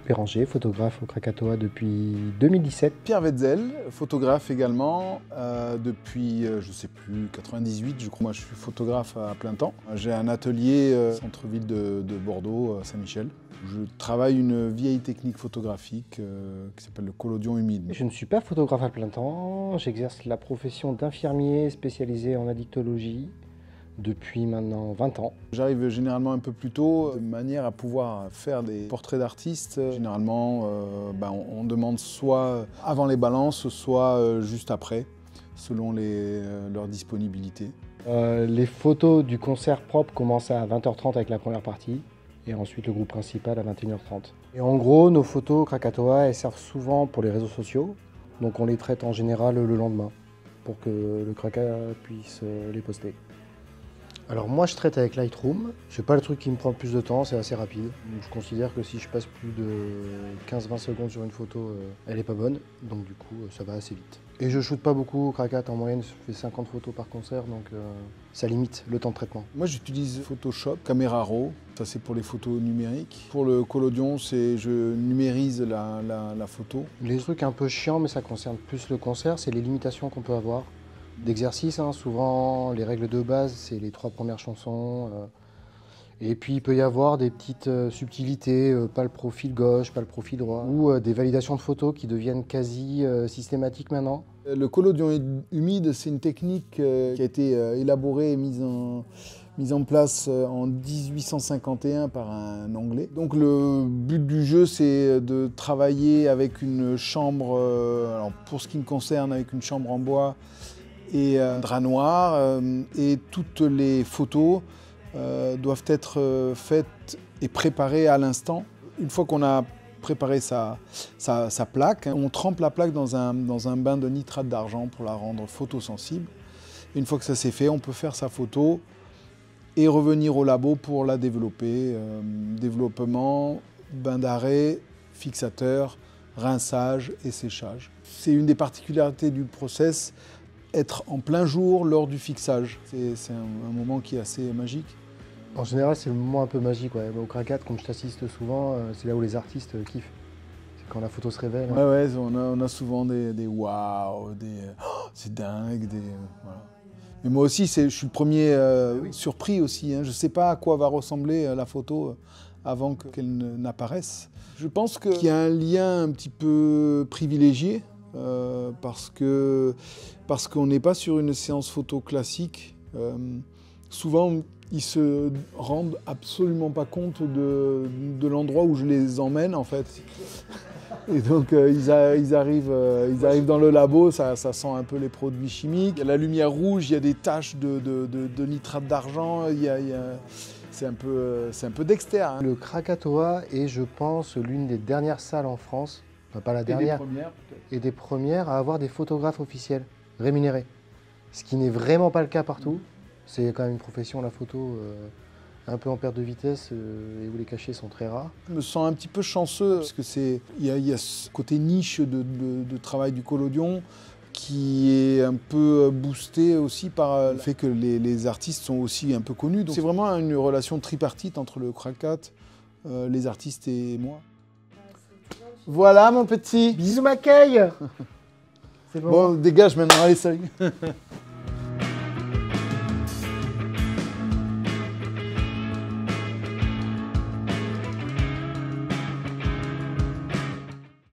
Béranger, photographe au Krakatoa depuis 2017. Pierre Wetzel, photographe également depuis, je sais plus, 98, je crois. Moi, je suis photographe à plein temps. J'ai un atelier centre-ville de Bordeaux, Saint-Michel. Je travaille une vieille technique photographique qui s'appelle le collodion humide. Je ne suis pas photographe à plein temps. J'exerce la profession d'infirmier spécialisé en addictologie depuis maintenant 20 ans. J'arrive généralement un peu plus tôt, de manière à pouvoir faire des portraits d'artistes. Généralement, on demande soit avant les balances, soit juste après, selon leur disponibilité. Les photos du concert propre commencent à 20h30 avec la première partie, et ensuite le groupe principal à 21h30. Et en gros, nos photos Krakatoa, elles servent souvent pour les réseaux sociaux, donc on les traite en général le lendemain, pour que le Kraka puisse les poster. Alors moi je traite avec Lightroom, c'est pas le truc qui me prend le plus de temps, c'est assez rapide. Donc je considère que si je passe plus de 15-20 secondes sur une photo, elle est pas bonne, donc du coup ça va assez vite. Et je shoote pas beaucoup, Krakat en moyenne je fais 50 photos par concert, donc ça limite le temps de traitement. Moi j'utilise Photoshop, Camera Raw, ça c'est pour les photos numériques. Pour le collodion, je numérise la photo. Les trucs un peu chiants, mais ça concerne plus le concert, c'est les limitations qu'on peut avoir. D'exercice, hein. Souvent les règles de base c'est les 3 premières chansons et puis il peut y avoir des petites subtilités, pas le profil gauche, pas le profil droit ou des validations de photos qui deviennent quasi systématiques maintenant. Le collodion humide, c'est une technique qui a été élaborée et mise en place en 1851 par un Anglais. Donc le but du jeu, c'est de travailler avec une chambre, alors pour ce qui me concerne, avec une chambre en bois et un drap noir, et toutes les photos doivent être faites et préparées à l'instant. Une fois qu'on a préparé sa plaque, on trempe la plaque dans un bain de nitrate d'argent pour la rendre photosensible. Et une fois que ça c'est fait, on peut faire sa photo et revenir au labo pour la développer. Développement, bain d'arrêt, fixateur, rinçage et séchage. C'est une des particularités du process, être en plein jour lors du fixage. C'est un moment qui est assez magique. En général, c'est le moment un peu magique. Ouais. Au Krakat, comme je t'assiste souvent, c'est là où les artistes kiffent. C'est quand la photo se révèle. Ouais, ouais, on a souvent des waouh, oh, c'est dingue, voilà. Mais moi aussi, je suis le premier surpris aussi. Hein. Je ne sais pas à quoi va ressembler la photo avant qu'elle n'apparaisse. Je pense qu'il y a un lien un petit peu privilégié. Parce qu'on n'est pas sur une séance photo classique. Souvent, ils se rendent absolument pas compte de l'endroit où je les emmène, en fait. Et donc, ils arrivent dans le labo, ça sent un peu les produits chimiques. Il y a la lumière rouge, il y a des taches de nitrate d'argent, c'est un peu Dexter. Hein. Le Krakatoa est, je pense, l'une des dernières salles en France, enfin, pas la dernière, et des premières à avoir des photographes officiels rémunérés. Ce qui n'est vraiment pas le cas partout. C'est quand même une profession, la photo, un peu en perte de vitesse et où les cachets sont très rares. Je me sens un petit peu chanceux parce qu'il y a ce côté niche de travail du collodion qui est un peu boosté aussi par le fait que les artistes sont aussi un peu connus. C'est vraiment une relation tripartite entre le Krakat, les artistes et moi. Voilà mon petit. Bisous Mackay. Bon, dégage maintenant, allez, salut.